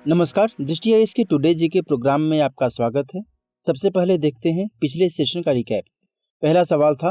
नमस्कार, दृष्टि आईएएस के टुडे जी के प्रोग्राम में आपका स्वागत है। सबसे पहले देखते हैं पिछले सेशन का रिकैप। पहला सवाल था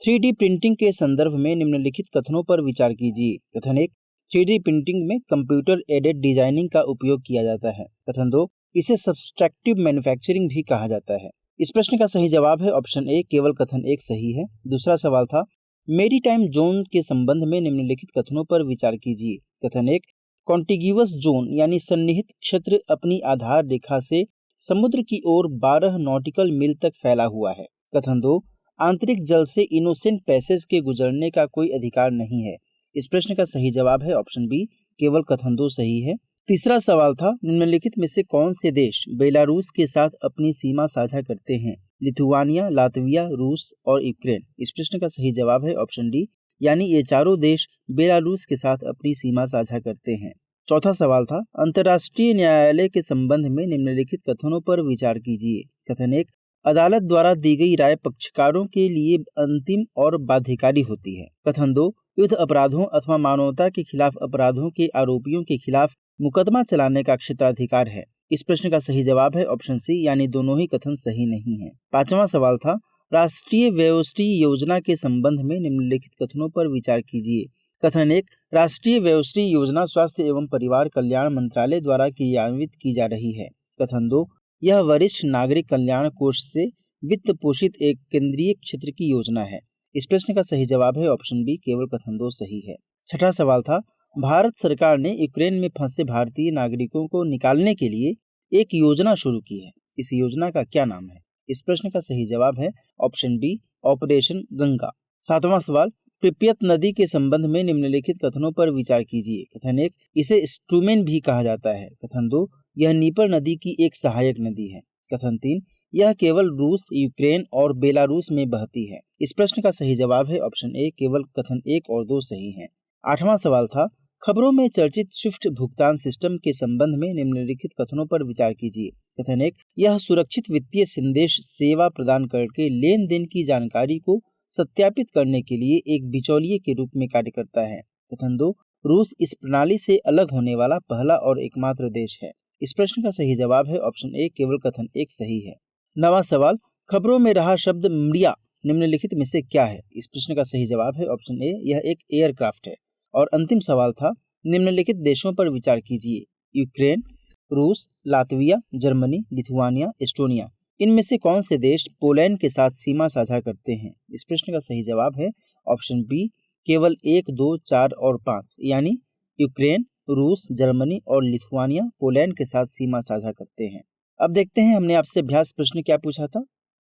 3D प्रिंटिंग के संदर्भ में निम्नलिखित कथनों पर विचार कीजिए। कथन 1, 3D प्रिंटिंग में कंप्यूटर एडेड डिजाइनिंग का उपयोग किया जाता है। कथन 2, इसे सब्सट्रैक्टिव मैन्युफैक्चरिंग भी कहा जाता है। इस प्रश्न का सही जवाब है ऑप्शन ए, केवल कथन 1 सही है। दूसरा सवाल था मेरीटाइम जोन के संबंध में निम्नलिखित कथनों पर विचार कीजिए। कथन 1, कॉन्टिग्यूअस जोन यानी सन्निहित क्षेत्र अपनी आधार रेखा से समुद्र की ओर 12 नॉटिकल मील तक फैला हुआ है। कथन 2, आंतरिक जल से इनोसेंट पैसेज के गुजरने का कोई अधिकार नहीं है। इस प्रश्न का सही जवाब है ऑप्शन बी, केवल कथन 2 सही है। तीसरा सवाल था निम्नलिखित में से कौन से देश बेलारूस के साथ अपनी सीमा साझा करते हैं? लिथुआनिया, लातविया, रूस और यूक्रेन। इस प्रश्न का सही जवाब है ऑप्शन डी, यानी ये चारों देश बेलारूस के साथ अपनी सीमा साझा करते हैं। चौथा सवाल था अंतर्राष्ट्रीय न्यायालय के संबंध में निम्नलिखित कथनों पर विचार कीजिए। कथन 1, अदालत द्वारा दी गई राय पक्षकारों के लिए अंतिम और बाध्यकारी होती है। कथन 2, युद्ध अपराधों अथवा मानवता के खिलाफ अपराधों के आरोपियों के खिलाफ मुकदमा चलाने का क्षेत्राधिकार है। इस प्रश्न का सही जवाब है ऑप्शन सी, यानी दोनों ही कथन सही नहीं है। पांचवा सवाल था राष्ट्रीय वयोश्री योजना के संबंध में निम्नलिखित कथनों पर विचार कीजिए। कथन 1, राष्ट्रीय वयोश्री योजना स्वास्थ्य एवं परिवार कल्याण मंत्रालय द्वारा क्रियान्वित की जा रही है। कथन 2, यह वरिष्ठ नागरिक कल्याण कोष से वित्त पोषित एक केंद्रीय क्षेत्र की योजना है। इस प्रश्न का सही जवाब है ऑप्शन बी, केवल कथन 2 सही है। छठा सवाल था भारत सरकार ने यूक्रेन में फंसे भारतीय नागरिकों को निकालने के लिए एक योजना शुरू की है। इस योजना का क्या नाम है? इस प्रश्न का सही जवाब है ऑप्शन बी, ऑपरेशन गंगा। सातवां सवाल प्रिपियत नदी के संबंध में निम्नलिखित कथनों पर विचार कीजिए। कथन 1, इसे स्ट्रूमेन भी कहा जाता है। कथन 2, यह नीपर नदी की एक सहायक नदी है। कथन 3, यह केवल रूस, यूक्रेन और बेलारूस में बहती है। इस प्रश्न का सही जवाब है ऑप्शन ए, केवल कथन 1 और 2 सही है। आठवां सवाल था खबरों में चर्चित स्विफ्ट भुगतान सिस्टम के संबंध में निम्नलिखित कथनों पर विचार कीजिए। कथन 1, यह सुरक्षित वित्तीय संदेश सेवा प्रदान करके लेन देन की जानकारी को सत्यापित करने के लिए एक बिचौलिए के रूप में कार्य करता है। कथन 2, रूस इस प्रणाली से अलग होने वाला पहला और एकमात्र देश है। इस प्रश्न का सही जवाब है ऑप्शन ए, केवल कथन 1 सही है। नवां सवाल खबरों में रहा शब्द म्रिया निम्नलिखित में से क्या है? इस प्रश्न का सही जवाब है ऑप्शन ए, यह एक एयरक्राफ्ट है। और अंतिम सवाल था निम्नलिखित देशों पर विचार कीजिए। यूक्रेन, रूस, लातविया, जर्मनी, लिथुआनिया, एस्टोनिया। इनमें से कौन से देश पोलैंड के साथ सीमा साझा करते हैं? इस प्रश्न का सही जवाब है ऑप्शन बी, केवल 1, 2, 4 और 5, यानी यूक्रेन, रूस, जर्मनी और लिथुआनिया पोलैंड के साथ सीमा साझा करते हैं। अब देखते हैं हमने आपसे अभ्यास प्रश्न क्या पूछा था।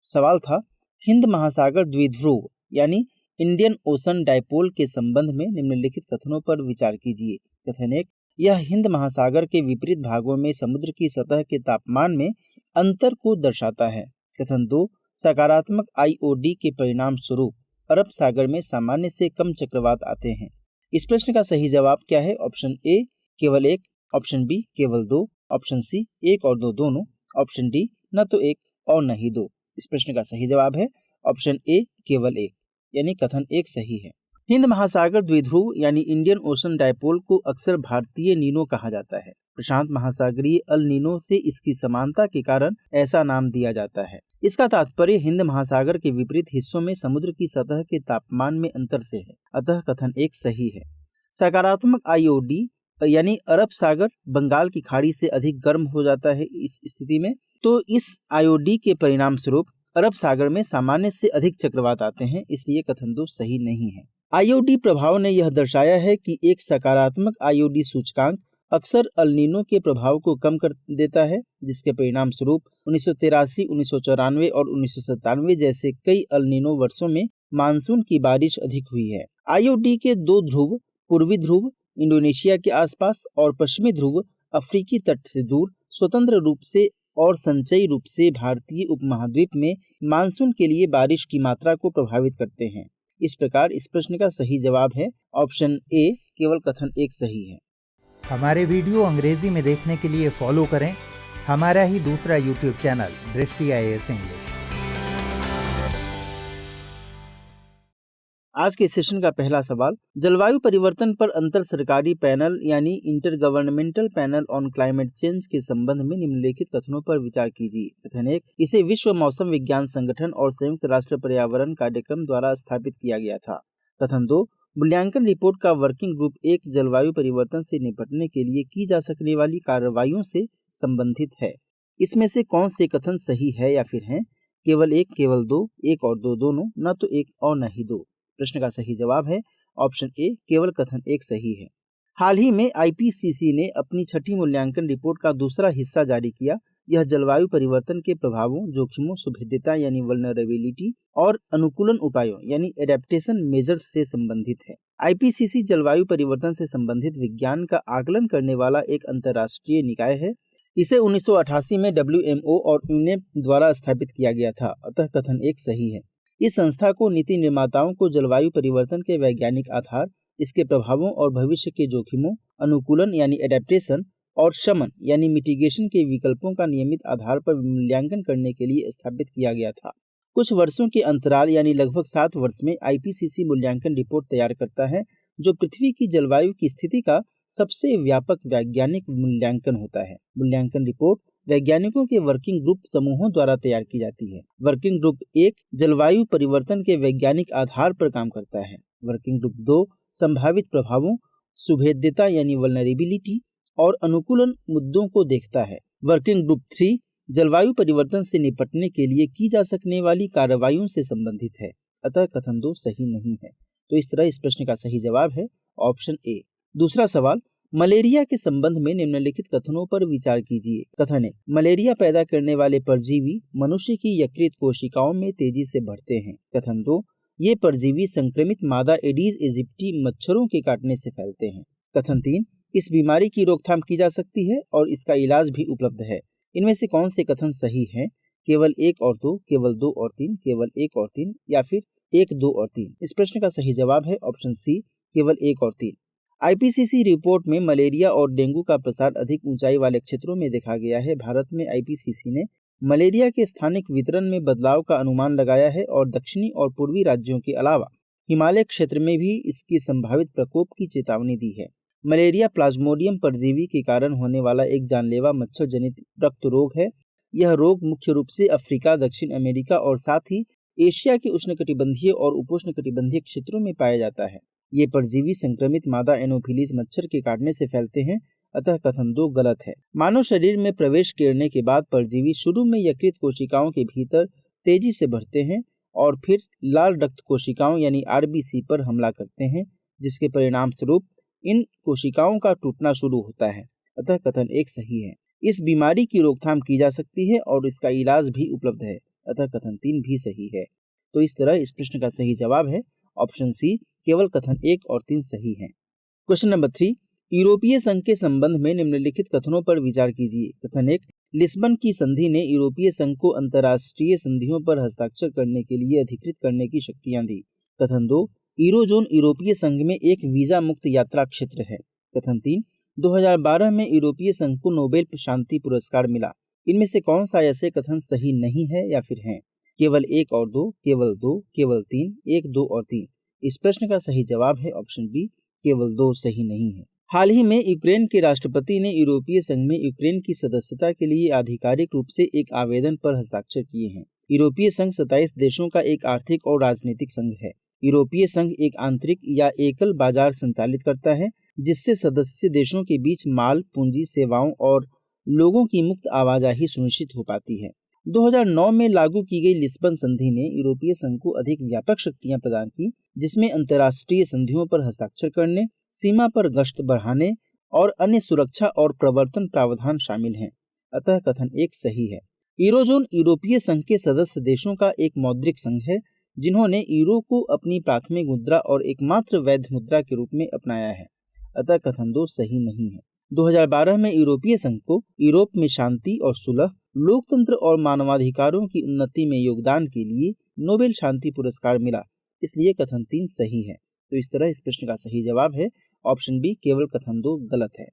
सवाल था हिंद महासागर द्विध्रुव यानी इंडियन ओशन डायपोल के संबंध में निम्नलिखित कथनों पर विचार कीजिए। कथन 1, यह हिंद महासागर के विपरीत भागों में समुद्र की सतह के तापमान में अंतर को दर्शाता है। कथन 2, सकारात्मक आईओडी के परिणाम स्वरूप अरब सागर में सामान्य से कम चक्रवात आते हैं। इस प्रश्न का सही जवाब क्या है? ऑप्शन ए, केवल 1, ऑप्शन बी, केवल 2, ऑप्शन सी, 1 और 2 दोनों, ऑप्शन डी, न तो 1 और न ही 2। इस प्रश्न का सही जवाब है ऑप्शन ए, केवल 1, यानी कथन 1 सही है। हिंद महासागर द्विध्रुव यानी इंडियन ओशन डायपोल को अक्सर भारतीय नीनो कहा जाता है। प्रशांत महासागरीय अल नीनो से इसकी समानता के कारण ऐसा नाम दिया जाता है। इसका तात्पर्य हिंद महासागर के विपरीत हिस्सों में समुद्र की सतह के तापमान में अंतर से है, अतः कथन 1 सही है। सकारात्मक आईओडी यानी अरब सागर बंगाल की खाड़ी से अधिक गर्म हो जाता है। इस स्थिति में तो इस आईओडी के परिणाम स्वरूप अरब सागर में सामान्य से अधिक चक्रवात आते हैं, इसलिए कथन 2 सही नहीं है। आईओडी प्रभाव ने यह दर्शाया है कि एक सकारात्मक आईओडी सूचकांक अक्सर अल नीनो के प्रभाव को कम कर देता है, जिसके परिणाम स्वरूप 1983, 1994 और 1997 जैसे कई अल नीनो वर्षों में मानसून की बारिश अधिक हुई है। आईओडी के 2 ध्रुव, पूर्वी ध्रुव इंडोनेशिया के आसपास और पश्चिमी ध्रुव अफ्रीकी तट से दूर स्वतंत्र रूप से और संचयी रूप से भारतीय उपमहाद्वीप में मानसून के लिए बारिश की मात्रा को प्रभावित करते हैं। इस प्रकार इस प्रश्न का सही जवाब है ऑप्शन ए, केवल कथन 1 सही है। हमारे वीडियो अंग्रेजी में देखने के लिए फॉलो करें हमारा ही दूसरा यूट्यूब चैनल दृष्टि आईएएस इंग्लिश। आज के सेशन का पहला सवाल, जलवायु परिवर्तन पर अंतर सरकारी पैनल यानी inter governmental panel on climate change के संबंध में निम्नलिखित कथनों पर विचार कीजिए। कथन 1, इसे विश्व मौसम विज्ञान संगठन और संयुक्त राष्ट्र पर्यावरण कार्यक्रम द्वारा स्थापित किया गया था। कथन 2, मूल्यांकन रिपोर्ट का वर्किंग ग्रुप 1 जलवायु परिवर्तन से निपटने के लिए की जा सकने वाली कार्रवाइयों से संबंधित है। इसमें से कौन से कथन सही है या फिर हैं? केवल एक, केवल दो, एक और दो दोनों, न तो एक और न ही दो। प्रश्न का सही जवाब है ऑप्शन ए, केवल कथन एक सही है। हाल ही में आईपीसीसी ने अपनी छठी मूल्यांकन रिपोर्ट का दूसरा हिस्सा जारी किया। यह जलवायु परिवर्तन के प्रभावों, जोखिमों, सुभेद्यता यानी वल्नरेबिलिटी और अनुकूलन उपायों यानी एडेप्टेशन मेजर्स से संबंधित है। आईपीसीसी जलवायु परिवर्तन से संबंधित विज्ञान का आकलन करने वाला एक अंतर्राष्ट्रीय निकाय है। इसे 1988 में WMO और यूनेप द्वारा स्थापित किया गया था, अतः कथन एक सही है। इस संस्था को नीति निर्माताओं को जलवायु परिवर्तन के वैज्ञानिक आधार, इसके प्रभावों और भविष्य के जोखिमों, अनुकूलन यानी एडेप्टेशन और शमन यानी मिटिगेशन के विकल्पों का नियमित आधार पर मूल्यांकन करने के लिए स्थापित किया गया था। कुछ वर्षों के अंतराल यानी लगभग 7 वर्ष में आईपीसीसी मूल्यांकन रिपोर्ट तैयार करता है, जो पृथ्वी की जलवायु की स्थिति का सबसे व्यापक वैज्ञानिक मूल्यांकन होता है। मूल्यांकन रिपोर्ट वैज्ञानिकों के वर्किंग ग्रुप समूहों द्वारा तैयार की जाती है। वर्किंग ग्रुप 1 जलवायु परिवर्तन के वैज्ञानिक आधार पर काम करता है। वर्किंग ग्रुप 2 संभावित प्रभावों, सुभेद्यता यानी वल्नरेबिलिटी और अनुकूलन मुद्दों को देखता है। वर्किंग ग्रुप 3 जलवायु परिवर्तन से निपटने के लिए की जा सकने वाली कार्रवाइयों से संबंधित है, अतः कथन 2 सही नहीं है। तो इस तरह इस प्रश्न का सही जवाब है ऑप्शन ए। दूसरा सवाल, मलेरिया के संबंध में निम्नलिखित कथनों पर विचार कीजिए। कथन 1, मलेरिया पैदा करने वाले परजीवी मनुष्य की यकृत कोशिकाओं में तेजी से बढ़ते हैं। कथन 2, ये परजीवी संक्रमित मादा एडीज इजिप्टी मच्छरों के काटने से फैलते हैं। कथन 3, इस बीमारी की रोकथाम की जा सकती है और इसका इलाज भी उपलब्ध है। इनमें से कौन से कथन सही हैं? केवल 1 और 2, केवल 2 और 3, केवल 1 और 3 या फिर 1, 2 और 3। इस प्रश्न का सही जवाब है ऑप्शन सी, केवल 1 और 3। आईपीसीसी रिपोर्ट में मलेरिया और डेंगू का प्रसार अधिक ऊंचाई वाले क्षेत्रों में देखा गया है। भारत में आईपीसीसी ने मलेरिया के स्थानिक वितरण में बदलाव का अनुमान लगाया है और दक्षिणी और पूर्वी राज्यों के अलावा हिमालय क्षेत्र में भी इसकी संभावित प्रकोप की चेतावनी दी है। मलेरिया प्लाज्मोडियम परजीवी के कारण होने वाला एक जानलेवा मच्छर जनित रक्त रोग है। यह रोग मुख्य रूप से अफ्रीका, दक्षिण अमेरिका और साथ ही एशिया के उष्णकटिबंधीय और उपोष्णकटिबंधीय क्षेत्रों में पाया जाता है। ये परजीवी संक्रमित मादा एनोफिलीज मच्छर के काटने से फैलते हैं, अतः कथन 2 गलत है। मानव शरीर में प्रवेश करने के बाद परजीवी शुरू में यकृत कोशिकाओं के भीतर तेजी से बढ़ते हैं और फिर लाल रक्त कोशिकाओं यानी आरबीसी पर हमला करते हैं, जिसके परिणाम स्वरूप इन कोशिकाओं का टूटना शुरू होता है, अतः कथन 1 सही है। इस बीमारी की रोकथाम की जा सकती है और इसका इलाज भी उपलब्ध है, अतः कथन 3 भी सही है। तो इस तरह इस प्रश्न का सही जवाब है ऑप्शन सी, केवल कथन 1 और 3 सही हैं। क्वेश्चन नंबर 3, यूरोपीय संघ के संबंध में निम्नलिखित कथनों पर विचार कीजिए। कथन 1, लिस्बन की संधि ने यूरोपीय संघ को अंतर्राष्ट्रीय संधियों पर हस्ताक्षर करने के लिए अधिकृत करने की शक्तियां दी। कथन 2, यूरोजोन यूरोपीय संघ में एक वीजा मुक्त यात्रा क्षेत्र है। कथन 3, 2012 में यूरोपीय संघ को नोबेल शांति पुरस्कार मिला। इनमें से कौन सा ऐसे कथन सही नहीं है या फिर हैं? केवल 1 और 2, केवल 2, केवल 3, 1, 2 और 3। इस प्रश्न का सही जवाब है ऑप्शन बी, केवल 2 सही नहीं है। हाल ही में यूक्रेन के राष्ट्रपति ने यूरोपीय संघ में यूक्रेन की सदस्यता के लिए आधिकारिक रूप से एक आवेदन पर हस्ताक्षर किए हैं। यूरोपीय संघ 27 देशों का एक आर्थिक और राजनीतिक संघ है। यूरोपीय संघ एक आंतरिक या एकल बाजार संचालित करता है, जिससे सदस्य देशों के बीच माल, पूंजी, सेवाओं और लोगों की मुक्त आवाजाही सुनिश्चित हो पाती है। 2009 में लागू की गई लिस्बन संधि ने यूरोपीय संघ को अधिक व्यापक शक्तियां प्रदान की, जिसमें अंतर्राष्ट्रीय संधियों पर हस्ताक्षर करने, सीमा पर गश्त बढ़ाने और अन्य सुरक्षा और प्रवर्तन प्रावधान शामिल हैं, अतः कथन 1 सही है। यूरोजोन यूरोपीय संघ के सदस्य देशों का एक मौद्रिक संघ है, जिन्होंने यूरो को अपनी प्राथमिक मुद्रा और एकमात्र वैध मुद्रा के रूप में अपनाया है, अतः कथन 2 सही नहीं है। 2012 में यूरोपीय संघ को यूरोप में शांति और सुलह, लोकतंत्र और मानवाधिकारों की उन्नति में योगदान के लिए नोबेल शांति पुरस्कार मिला, इसलिए कथन 3 सही है। तो इस तरह इस प्रश्न का सही जवाब है ऑप्शन बी, केवल कथन 2 गलत है।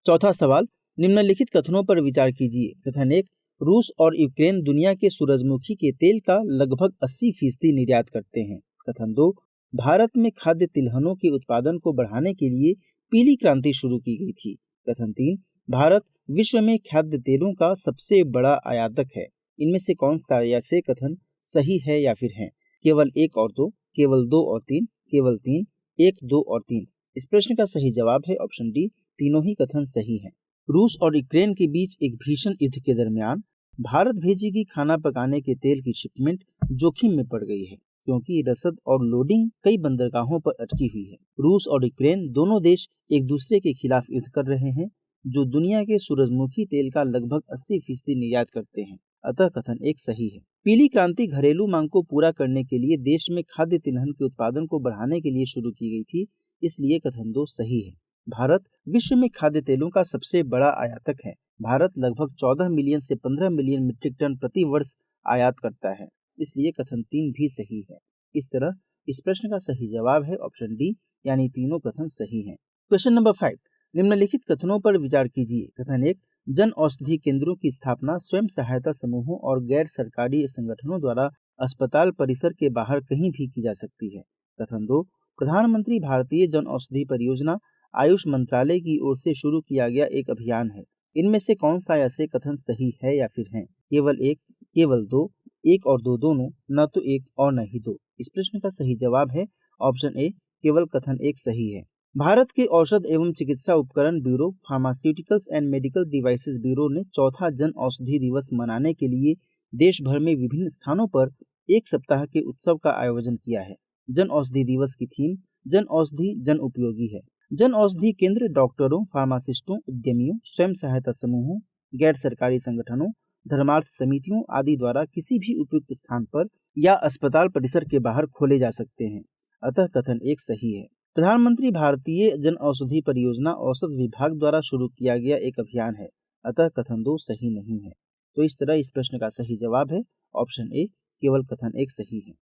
चौथा सवाल, निम्नलिखित कथनों पर विचार कीजिए। कथन 1, रूस और यूक्रेन दुनिया के सूरजमुखी के तेल का लगभग 80% निर्यात करते हैं। कथन 2, भारत में खाद्य तिलहनों के उत्पादन को बढ़ाने के लिए पीली क्रांति शुरू की गई थी। कथन 3, भारत विश्व में खाद्य तेलों का सबसे बड़ा आयातक है। इनमें से कौन सा या से कथन सही है या फिर है? केवल 1 और 2, केवल 2 और 3, केवल 3, 1, 2 और 3। इस प्रश्न का सही जवाब है ऑप्शन डी, तीनों ही कथन सही हैं। रूस और यूक्रेन के बीच एक भीषण युद्ध के दरमियान भारत भेजेगी खाना पकाने के तेल की शिपमेंट जोखिम में पड़ गई है, क्योंकि रसद और लोडिंग कई बंदरगाहों पर अटकी हुई है। रूस और यूक्रेन दोनों देश एक दूसरे के खिलाफ युद्ध कर रहे हैं, जो दुनिया के सूरजमुखी तेल का लगभग 80% निर्यात करते हैं। अतः कथन 1 सही है। पीली क्रांति घरेलू मांग को पूरा करने के लिए देश में खाद्य तिलहन के उत्पादन को बढ़ाने के लिए शुरू की गई थी, इसलिए कथन 2 सही है। भारत विश्व में खाद्य तेलों का सबसे बड़ा आयातक है। भारत लगभग 14 मिलियन से 15 मिलियन मीट्रिक टन प्रति वर्ष आयात करता है, इसलिए कथन 3 भी सही है। इस तरह इस प्रश्न का सही जवाब है ऑप्शन डी, यानी तीनों कथन सही हैं। क्वेश्चन नंबर 5, निम्नलिखित कथनों पर विचार कीजिए। कथन 1, जन औषधि केंद्रों की स्थापना स्वयं सहायता समूहों और गैर सरकारी संगठनों द्वारा अस्पताल परिसर के बाहर कहीं भी की जा सकती है। कथन 2, प्रधानमंत्री भारतीय जन औषधि परियोजना आयुष मंत्रालय की ओर से शुरू किया गया एक अभियान है। इनमें से कौन सा ऐसे कथन सही है या फिर है? केवल 1, केवल 2, 1 और 2 दोनों, न तो 1 और न ही 2। इस प्रश्न का सही जवाब है ऑप्शन ए, केवल कथन 1 सही है। भारत के औषध एवं चिकित्सा उपकरण bureau, pharmaceuticals and medical devices bureau ने चौथा जन औषधि दिवस मनाने के लिए देश भर में विभिन्न स्थानों पर एक सप्ताह के उत्सव का आयोजन किया है। जन औषधि दिवस की थीम जन औषधि जन उपयोगी है। जन औषधि केंद्र डॉक्टरों, फार्मासिस्टों, उद्यमियों, स्वयं सहायता समूहों, गैर सरकारी संगठनों, धर्मार्थ समितियों आदि द्वारा किसी भी उपयुक्त स्थान पर या अस्पताल परिसर के बाहर खोले जा सकते हैं। अतः कथन 1 सही है। प्रधानमंत्री भारतीय जन औषधि परियोजना औषध विभाग द्वारा शुरू किया गया एक अभियान है। अतः कथन 2 सही नहीं है। तो इस तरह इस प्रश्न का सही जवाब है ऑप्शन ए, केवल कथन 1 सही है।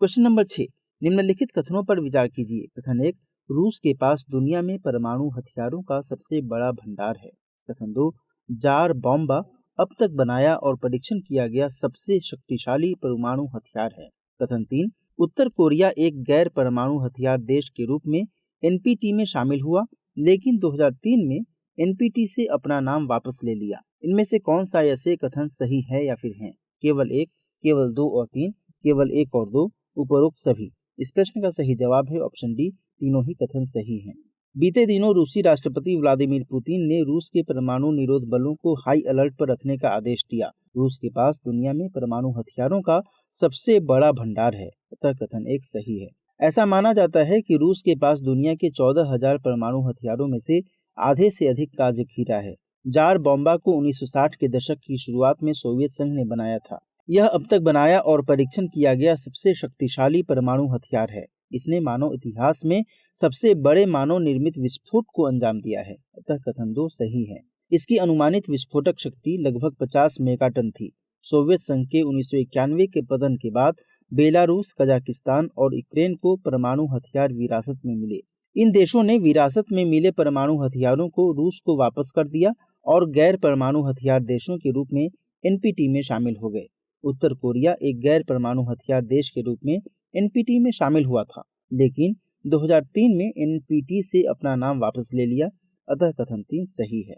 क्वेश्चन नंबर 6, निम्नलिखित कथनों पर विचार कीजिए। कथन 1, रूस के पास दुनिया में परमाणु हथियारों का सबसे बड़ा भंडार है। कथन 2, जार बॉम्बा अब तक बनाया और परीक्षण किया गया सबसे शक्तिशाली परमाणु हथियार है। कथन 3, उत्तर कोरिया एक गैर परमाणु हथियार देश के रूप में एनपीटी में शामिल हुआ, लेकिन 2003 में एनपीटी से अपना नाम वापस ले लिया। इनमें से कौन सा ऐसे कथन सही है या फिर है? केवल 1, केवल 2 और 3, केवल 1 और 2, उपरोक्त सभी। इस प्रश्न का सही जवाब है ऑप्शन डी, तीनों ही कथन सही हैं। बीते दिनों रूसी राष्ट्रपति व्लादिमीर पुतिन ने रूस के परमाणु निरोध बलों को हाई अलर्ट पर रखने का आदेश दिया। रूस के पास दुनिया में परमाणु हथियारों का सबसे बड़ा भंडार है। अतः कथन 1 सही है। ऐसा माना जाता है कि रूस के पास दुनिया के 14,000 परमाणु हथियारों में से आधे से अधिक का जखीरा है। जार बॉम्बा को 1960 के दशक की शुरुआत में सोवियत संघ ने बनाया था। यह अब तक बनाया और परीक्षण किया गया सबसे शक्तिशाली परमाणु हथियार है। इसने मानव इतिहास में सबसे बड़े मानव निर्मित विस्फोट को अंजाम दिया है। अतः कथन 2 सही है। इसकी अनुमानित विस्फोटक शक्ति लगभग 50 मेगाटन थी। सोवियत संघ के 1991 के पतन के बाद बेलारूस, कजाकिस्तान और यूक्रेन को परमाणु हथियार विरासत में मिले। इन देशों ने विरासत में मिले परमाणु हथियारों को रूस को वापस कर दिया और गैर परमाणु हथियार देशों के रूप में एनपीटी में शामिल हो गए। उत्तर कोरिया एक गैर परमाणु हथियार देश के रूप में एनपीटी में शामिल हुआ था, लेकिन 2003 में एनपीटी से अपना नाम वापस ले लिया। अतः कथन 3 सही है।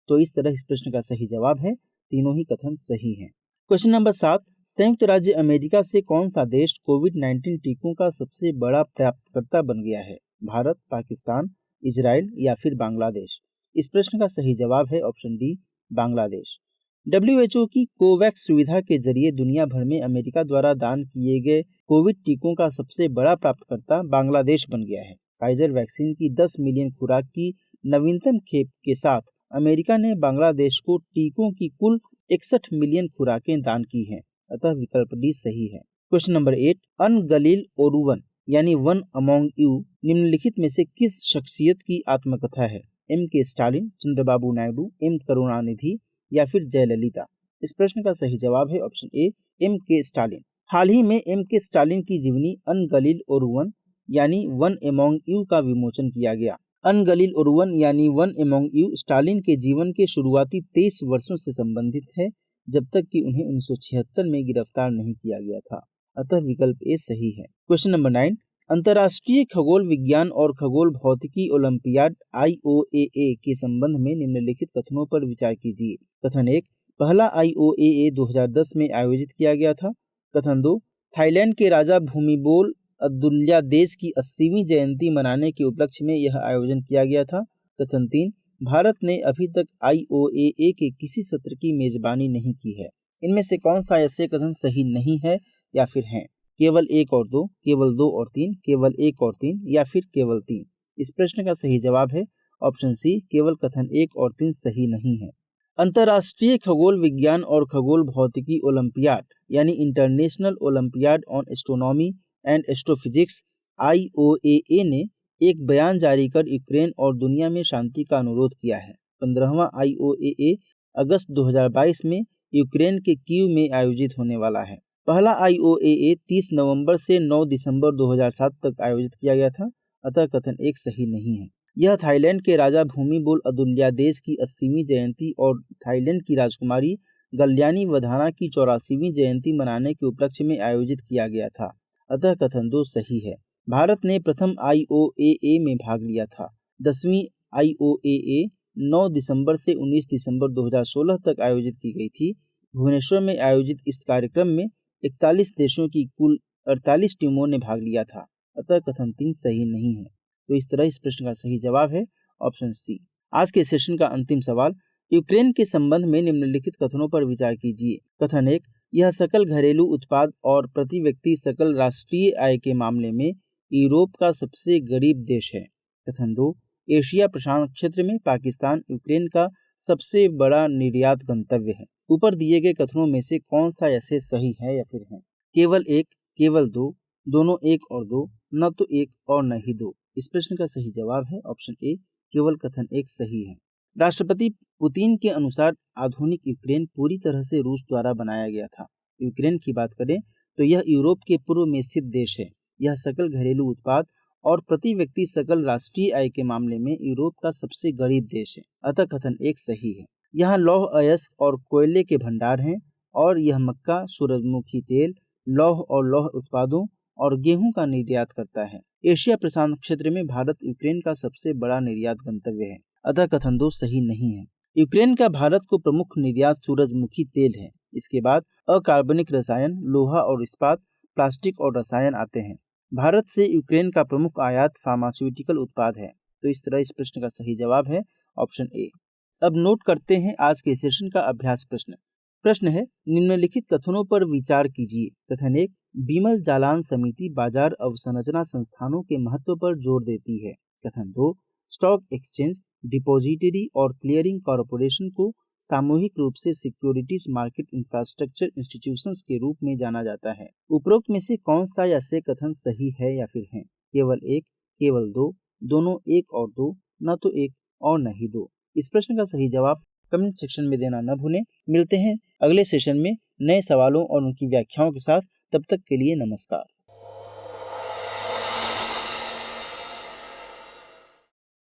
तो इस तरह इस प्रश्न का सही जवाब है, तीनों ही कथन सही हैं। क्वेश्चन नंबर 7, संयुक्त राज्य अमेरिका से कौन सा देश कोविड-19 टीकों का सबसे बड़ा प्राप्तकर्ता बन गया है? भारत, पाकिस्तान, इजराइल या फिर बांग्लादेश? इस प्रश्न का सही जवाब है ऑप्शन डी, बांग्लादेश। WHO की कोवैक्स सुविधा के जरिए दुनिया भर में अमेरिका द्वारा दान किए गए कोविड टीकों का सबसे बड़ा प्राप्तकर्ता बांग्लादेश बन गया है। फाइजर वैक्सीन की 10 मिलियन खुराक की नवीनतम खेप के साथ अमेरिका ने बांग्लादेश को टीकों की कुल 61 मिलियन खुराकें दान की हैं। अतः विकल्प डी सही है। क्वेश्चन नंबर 8, अन गलील ओरुवन यानी वन अमोंग यू निम्नलिखित में से किस शख्सियत की आत्मकथा है? M.K. Stalin, Chandrababu Naidu, M. Karunanidhi या फिर जयललिता? इस प्रश्न का सही जवाब है ऑप्शन ए, M.K. स्टालिन। हाल ही में M.K. स्टालिन की जीवनी अन गलील ओरुवन यानी वन अमोंग यू का विमोचन किया गया। अन गलील ओरुवन यानी वन अमोंग यू स्टालिन के जीवन के शुरुआती 23 वर्षों से संबंधित है, जब तक कि उन्हें 1976 में गिरफ्तार नहीं किया गया था। अतः विकल्प ए सही है। क्वेश्चन नंबर 9, अंतर्राष्ट्रीय खगोल विज्ञान और खगोल भौतिकी ओलंपियाड IOAA के संबंध में निम्नलिखित कथनों पर विचार कीजिए। कथन 1, पहला IOAA 2010 में आयोजित किया गया था। कथन 2, थाईलैंड के राजा भूमिबोल अदुल्यादेश की 80वीं जयंती मनाने के उपलक्ष्य में यह आयोजन किया गया था। कथन 3, भारत ने अभी तक IOAA के किसी सत्र की मेजबानी नहीं की है। इनमें से कौन सा ऐसे कथन सही नहीं है या फिर हैं? केवल 1 और 2, केवल 2 और 3, केवल 1 और 3 या फिर केवल 3? इस प्रश्न का सही जवाब है ऑप्शन सी, केवल कथन 1 और 3 सही नहीं है। अंतर्राष्ट्रीय खगोल विज्ञान और खगोल भौतिकी ओलंपियाड यानी international olympiad on astronomy and astrophysics IOAA ने एक बयान जारी कर यूक्रेन और दुनिया में शांति का अनुरोध किया है। 15वां IOAA अगस्त 2022 में यूक्रेन के कीव में आयोजित होने वाला है। पहला IOAA 30 नवंबर से 9 दिसंबर 2007 तक आयोजित किया गया था, अतः कथन 1 सही नहीं है। यह थाईलैंड के राजा भूमिबोल अदुल्यादेश की 80वीं जयंती और थाईलैंड की राजकुमारी गल्यानी वधाना की 84वीं जयंती मनाने के उपलक्ष्य में आयोजित किया गया था, अतः कथन 2 सही है। भारत ने प्रथम IOAA में भाग लिया था। 10वीं IOAA 9 दिसंबर से 19 दिसंबर 2016 तक आयोजित की गई थी। भुवनेश्वर में आयोजित इस कार्यक्रम में 41 देशों की कुल 48 टीमों ने भाग लिया था, अतः कथन 3 सही नहीं है। तो इस तरह इस प्रश्न का सही जवाब है ऑप्शन सी। आज के सेशन का अंतिम सवाल, यूक्रेन के संबंध में निम्नलिखित कथनों पर विचार कीजिए। कथन 1, यह सकल घरेलू उत्पाद और प्रति व्यक्ति सकल राष्ट्रीय आय के मामले में यूरोप का सबसे गरीब देश है। कथन 2, एशिया प्रशांत क्षेत्र में पाकिस्तान यूक्रेन का सबसे बड़ा निर्यात गंतव्य है। ऊपर दिए गए कथनों में से कौन सा ऐसे सही है या फिर है? केवल 1, केवल 2, दोनों 1 और 2, न तो 1 और न ही 2। इस प्रश्न का सही जवाब है ऑप्शन ए, केवल कथन 1 सही है। राष्ट्रपति पुतिन के अनुसार आधुनिक यूक्रेन पूरी तरह से रूस द्वारा बनाया गया था। यूक्रेन की बात करें तो यह यूरोप के पूर्व में स्थित देश है। यह सकल घरेलू उत्पाद और प्रति व्यक्ति सकल राष्ट्रीय आय के मामले में यूरोप का सबसे गरीब देश है, अतः कथन 1 सही है। यहाँ लौह अयस्क और कोयले के भंडार हैं और यह मक्का, सूरजमुखी तेल, लौह और लौह उत्पादों और गेहूं का निर्यात करता है। एशिया प्रशांत क्षेत्र में भारत यूक्रेन का सबसे बड़ा निर्यात गंतव्य है, अतः कथन 2 सही नहीं है। यूक्रेन का भारत को प्रमुख निर्यात सूरजमुखी तेल है। इसके बाद अकार्बनिक रसायन, लोहा और इस्पात, प्लास्टिक और रसायन आते हैं। भारत से यूक्रेन का प्रमुख आयात फार्मास्यूटिकल उत्पाद है। तो इस तरह इस प्रश्न का सही जवाब है ऑप्शन ए। अब नोट करते हैं आज के सेशन का अभ्यास प्रश्न। प्रश्न है, निम्नलिखित कथनों पर विचार कीजिए। कथन 1, बीमल जालान समिति बाजार अवसंरचना संस्थानों के महत्व पर जोर देती है। कथन 2, स्टॉक एक्सचेंज, डिपॉजिटरी और क्लियरिंग कॉरपोरेशन को सामूहिक रूप से सिक्योरिटीज मार्केट इंफ्रास्ट्रक्चर इंस्टीट्यूशंस के रूप में जाना जाता है। उपरोक्त में से कौन सा ऐसे कथन सही है या फिर है? केवल 1, केवल 2, दोनों 1 और 2, न तो 1 और न ही 2। इस प्रश्न का सही जवाब कमेंट सेक्शन में देना न भूलें। मिलते हैं अगले सेशन में नए सवालों और उनकी व्याख्याओं के साथ। तब तक के लिए नमस्कार।